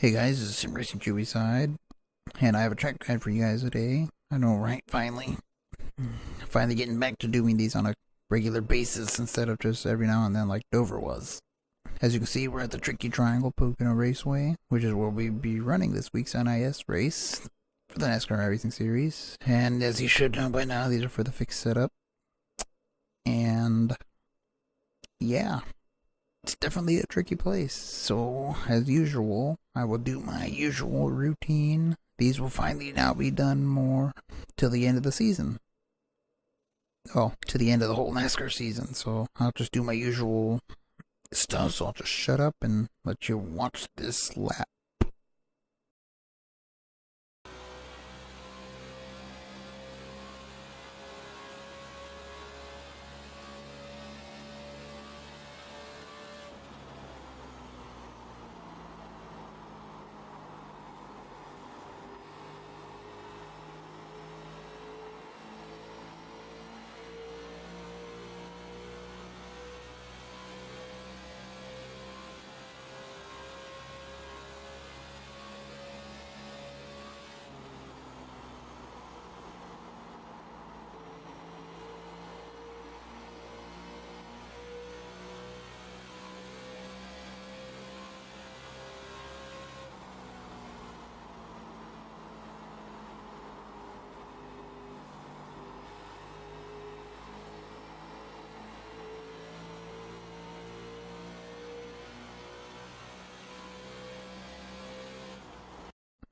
Hey guys, this is iRacing Chewy Side, and I have a track guide for you guys today. I know, right? Finally getting back to doing these on a regular basis instead of just every now and then like Dover was. As you can see, we're at the Tricky Triangle Pocono Raceway, which is where we'll be running this week's NIS race for the NASCAR iRacing Series. And as you should know by now, these are for the fixed setup. And yeah, it's definitely a tricky place. So, as usual, I will do my usual routine. These will finally now be done more till the end of the season. Well, to the end of the whole NASCAR season. So, I'll just do my usual stuff. So, I'll just shut up and let you watch this lap.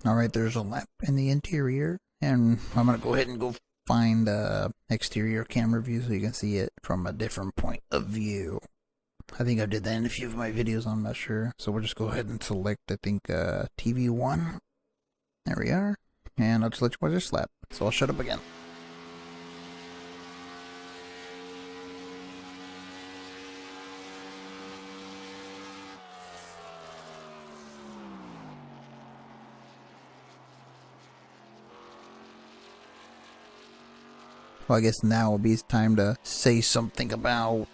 Alright, there's a lap in the interior, and I'm going to go ahead and go find the exterior camera view so you can see it from a different point of view. I think I did that in a few of my videos, I'm not sure. So we'll just go ahead and select, I think, TV1. There we are. And I'll just let you watch this lap. So I'll shut up again. Well, I guess now will be time to say something about,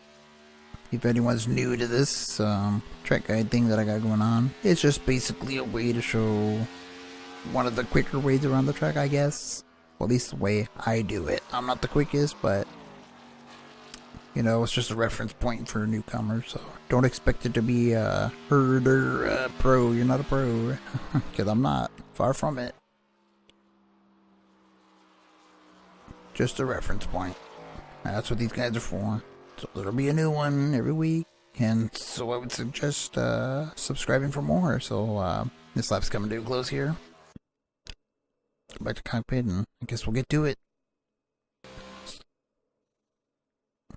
if anyone's new to this track guide thing that I got going on. It's just basically a way to show one of the quicker ways around the track, I guess. Well, at least the way I do it. I'm not the quickest, but you know, it's just a reference point for newcomers, so don't expect it to be a herder pro. You're not a pro, because I'm not. Far from it. Just a reference point. That's what these guys are for. So there'll be a new one every week, and so I would suggest subscribing for more. So this lap's coming to a close here. Go back to cockpit, and I guess we'll get to it.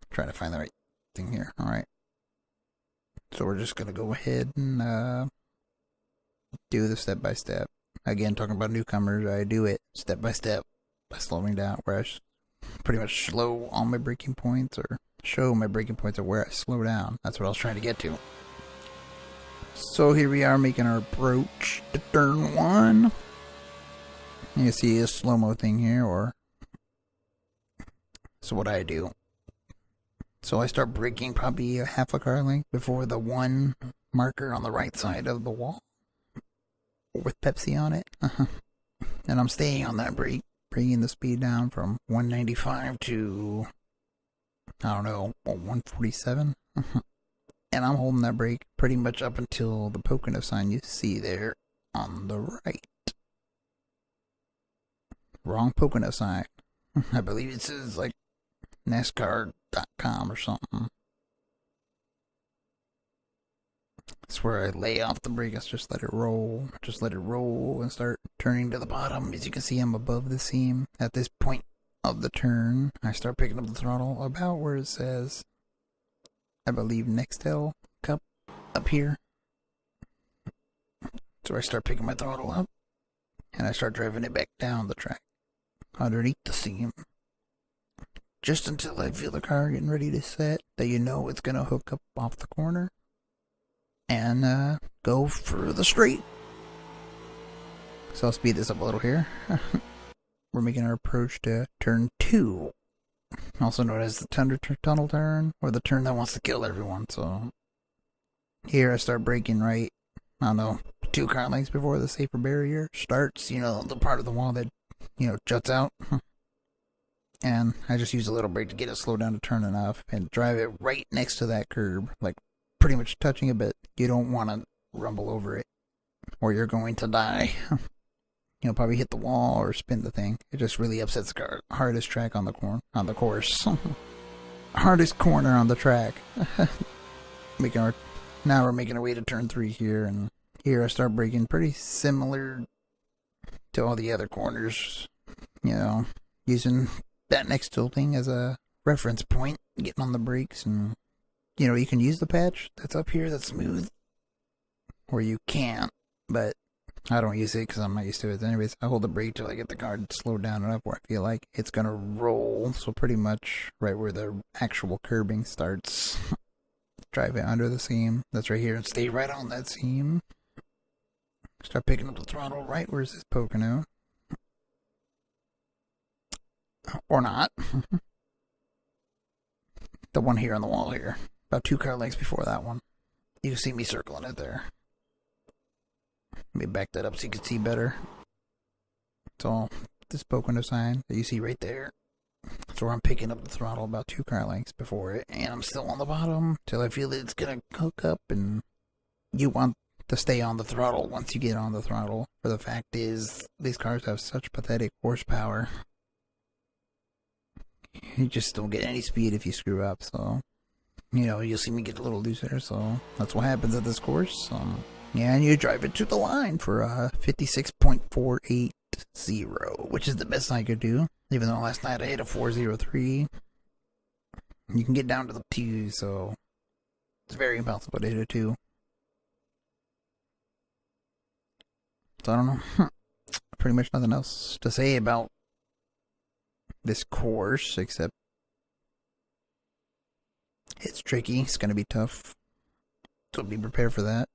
Trying to find the right thing here. Alright. So we're just gonna go ahead and do the step by step. Again, talking about newcomers, I do it step by step by slowing down, where I pretty much slow all my braking points, or show my braking points of where I slow down. That's what I was trying to get to. So here we are making our approach to turn 1. You see a slow-mo thing here, or so what I do. So I start braking probably a half a car length before the 1 marker on the right side of the wall with Pepsi on it. And I'm staying on that brake, bringing the speed down from 195 to, I don't know, 147. And I'm holding that brake pretty much up until the Pocono sign you see there on the right. Wrong Pocono sign. I believe it says like NASCAR.com or something. That's where I lay off the brake. I just let it roll. Just let it roll and start turning to the bottom. As you can see, I'm above the seam. At this point of the turn, I start picking up the throttle about where it says, I believe, Nextel Cup up here. So I start picking my throttle up, and I start driving it back down the track underneath the seam. Just until I feel the car getting ready to set, that you know it's going to hook up off the corner and go for the straight. So I'll speed this up a little here. We're making our approach to turn 2, also known as the tunnel turn, or the turn that wants to kill everyone. So here I start braking right, I don't know, 2 car lengths before the safer barrier starts, you know, the part of the wall that, you know, juts out. And I just use a little brake to get it slowed down to turn enough and drive it right next to that curb, like pretty much touching it, but you don't want to rumble over it or you're going to die. You know, probably hit the wall or spin the thing. It just really upsets the car. Hardest track on the course. Hardest corner on the track. Now we're making our way to turn 3 here, and here I start braking pretty similar to all the other corners. You know, using that next tilting as a reference point, getting on the brakes, and you know, you can use the patch that's up here that's smooth, or you can't, but I don't use it because I'm not used to it. Anyways, I hold the brake till I get the car slowed down enough where I feel like it's gonna roll. So pretty much right where the actual curbing starts. Drive it under the seam. That's right here, and stay right on that seam. Start picking up the throttle right where's this Pocono. Or not. The one here on the wall here. About 2 car lengths before that one. You can see me circling it there. Let me back that up so you can see better. It's all this Pocono sign that you see right there. So I'm picking up the throttle about 2 car lengths before it, and I'm still on the bottom till I feel it's gonna hook up, and you want to stay on the throttle once you get on the throttle. For the fact is, these cars have such pathetic horsepower. You just don't get any speed if you screw up, so, you know, you'll see me get a little looser, so that's what happens at this course. Yeah, and you drive it to the line for 56.480, which is the best I could do. Even though last night I hit a 403. You can get down to the 2, so it's very impossible to hit a 2. So I don't know. Pretty much nothing else to say about this course, except it's tricky. It's going to be tough. So be prepared for that.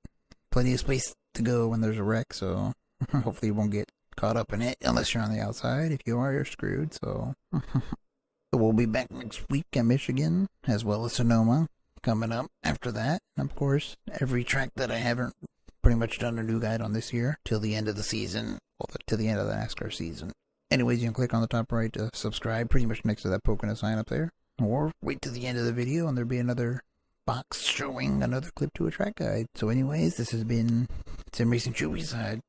Plenty of space to go when there's a wreck, so hopefully you won't get caught up in it unless you're on the outside. If you are, you're screwed. So we'll be back next week at Michigan, as well as Sonoma coming up after that. And of course, every track that I haven't pretty much done a new guide on this year till the end of the season, well, till the end of the NASCAR season. Anyways, you can click on the top right to subscribe, pretty much next to that Pocono sign up there, or wait to the end of the video and there'll be another box showing another clip to a track guide. So anyways, this has been Sim Racing Chewy Side.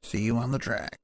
See you on the track.